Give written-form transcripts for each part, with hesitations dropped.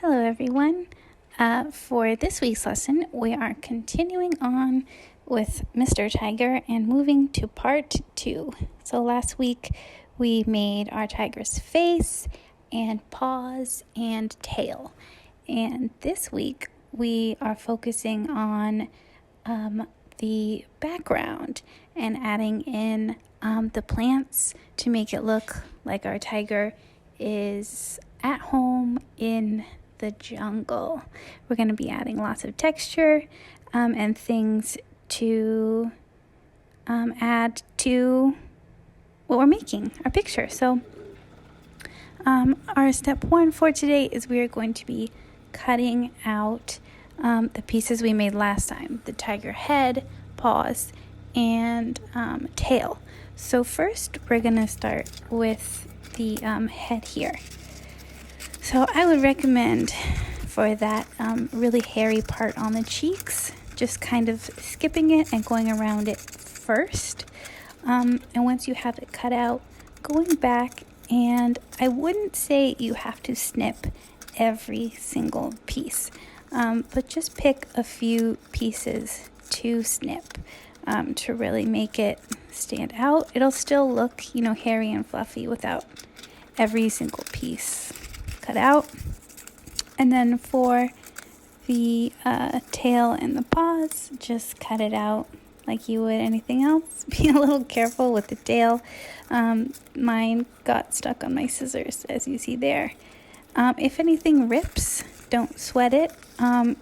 Hello everyone. For this week's lesson, we are continuing on with Mr. Tiger and moving to part 2. So last week we made our tiger's face and paws and tail. And this week we are focusing on the background and adding in the plants to make it look like our tiger is at home in the jungle. We're going to be adding lots of texture and things to add to what we're making, our picture. So our step 1 for today is we are going to be cutting out the pieces we made last time, the tiger head, paws, and tail. So first we're going to start with the head here. So I would recommend for that really hairy part on the cheeks, just kind of skipping it and going around it first. And once you have it cut out, going back, and I wouldn't say you have to snip every single piece, but just pick a few pieces to snip to really make it stand out. It'll still look, hairy and fluffy without every single piece cut out. And then for the tail and the paws, just cut it out like you would anything else. Be a little careful with the tail. Mine got stuck on my scissors, as you see there. If anything rips, don't sweat it.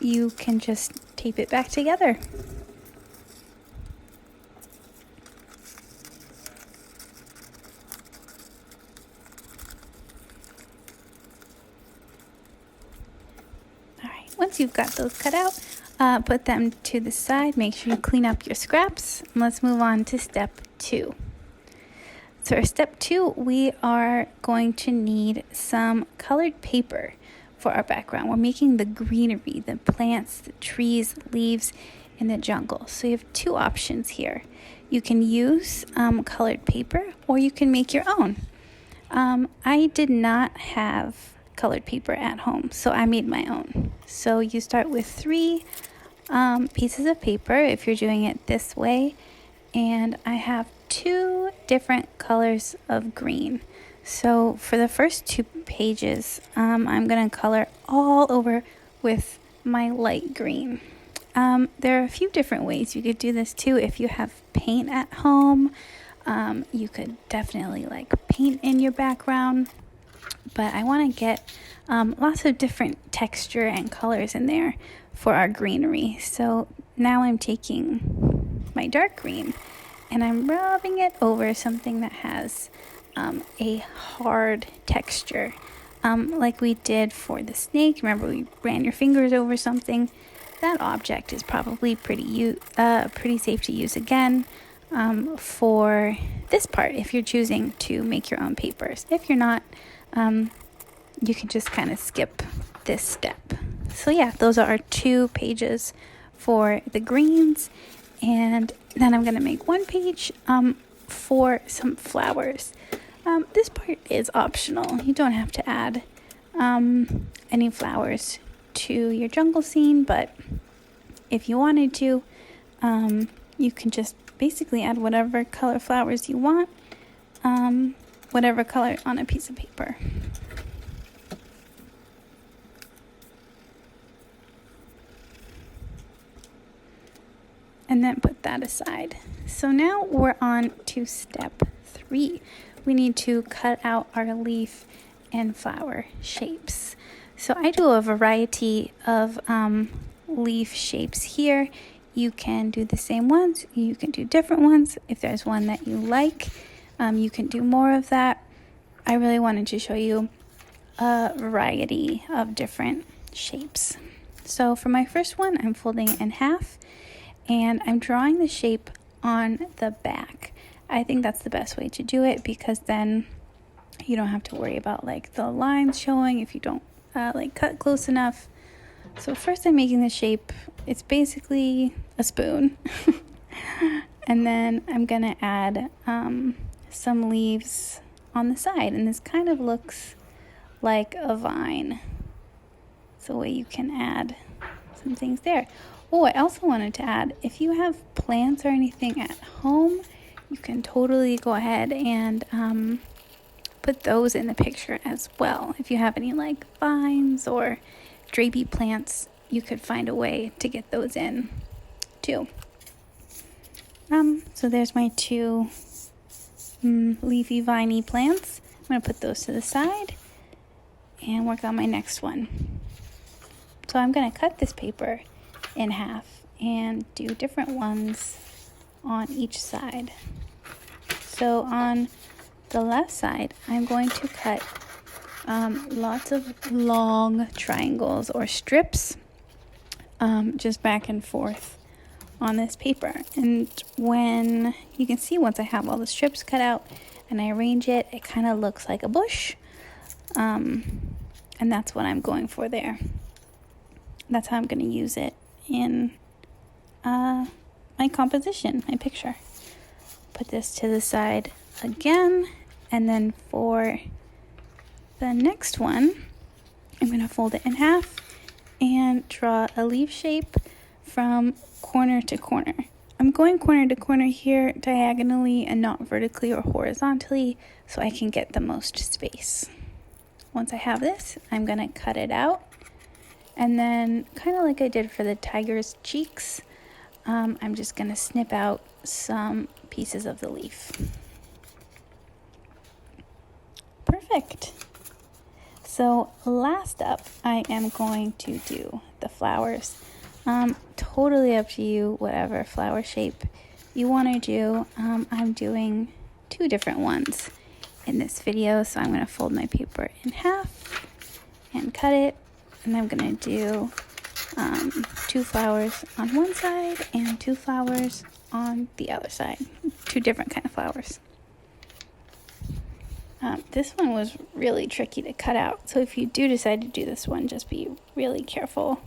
You can just tape it back together. Once you've got those cut out, put them to the side. Make sure you clean up your scraps. And let's move on to step 2. So for step 2, we are going to need some colored paper for our background. We're making the greenery, the plants, the trees, leaves in the jungle. So you have 2 options here. You can use colored paper, or you can make your own. I did not have colored paper at home, so I made my own. So you start with 3 pieces of paper if you're doing it this way, and I have 2 different colors of green. So for the first 2 pages, I'm going to color all over with my light green. There are a few different ways you could do this too. If you have paint at home, you could definitely paint in your background. But I want to get lots of different texture and colors in there for our greenery. So now I'm taking my dark green and I'm rubbing it over something that has a hard texture. Like we did for the snake. Remember, we ran your fingers over something. That object is probably pretty safe to use again for this part if you're choosing to make your own papers. If you're not, you can just kind of skip this step. So yeah, those are our 2 pages for the greens, and then I'm going to make 1 page for some flowers. This part is optional. You don't have to add any flowers to your jungle scene, but if you wanted to, you can just basically add whatever color flowers you want, whatever color on a piece of paper. And then put that aside. So now we're on to step 3. We need to cut out our leaf and flower shapes. So I do a variety of leaf shapes here. You can do the same ones. You can do different ones. If there's one that you like, you can do more of that. I really wanted to show you a variety of different shapes. So for my first one, I'm folding it in half and I'm drawing the shape on the back. I think that's the best way to do it because then you don't have to worry about the lines showing if you don't cut close enough. So first I'm making the shape. It's basically a spoon. And then I'm gonna add some leaves on the side, and this kind of looks like a vine. So way you can add some things there. Oh, I also wanted to add, if you have plants or anything at home, you can totally go ahead and put those in the picture as well. If you have any like vines or drapey plants, you could find a way to get those in too. So there's my two leafy viney plants. I'm going to put those to the side and work on my next one. So I'm going to cut this paper in half and do different ones on each side. So on the left side, I'm going to cut lots of long triangles or strips just back and forth on this paper. And when you can see, once I have all the strips cut out and I arrange it, it kind of looks like a bush. And that's what I'm going for there. That's how I'm going to use it in my composition, my picture. Put this to the side again, and then for the next one, I'm going to fold it in half and draw a leaf shape from corner to corner. I'm going corner to corner here diagonally and not vertically or horizontally so I can get the most space. Once I have this, I'm going to cut it out, and then kind of like I did for the tiger's cheeks, I'm just going to snip out some pieces of the leaf. Perfect. So last up, I am going to do the flowers. Totally up to you, whatever flower shape you want to do. I'm doing two different ones in this video, so I'm going to fold my paper in half and cut it, and I'm going to do two flowers on one side and two flowers on the other side. Two different kind of flowers. This one was really tricky to cut out, so if you do decide to do this one, just be really careful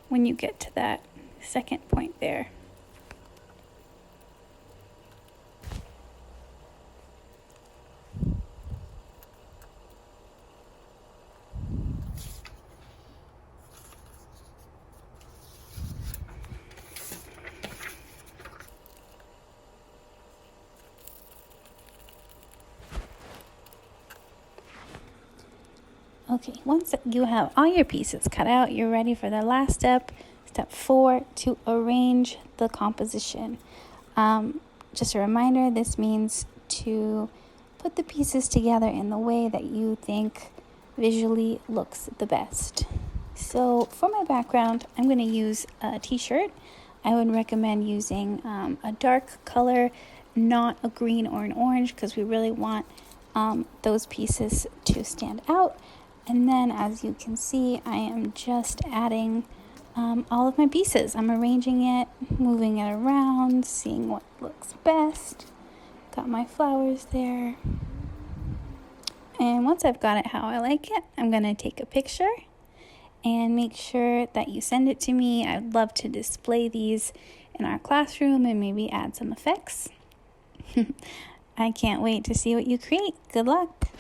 when you get to that second point there. Okay, once you have all your pieces cut out, you're ready for the last step, step 4, to arrange the composition. Just a reminder, this means to put the pieces together in the way that you think visually looks the best. So for my background, I'm going to use a t-shirt. I would recommend using a dark color, not a green or an orange, because we really want those pieces to stand out. And then, as you can see, I am just adding all of my pieces. I'm arranging it, moving it around, seeing what looks best. Got my flowers there. And once I've got it how I like it, I'm going to take a picture and make sure that you send it to me. I'd love to display these in our classroom and maybe add some effects. I can't wait to see what you create. Good luck.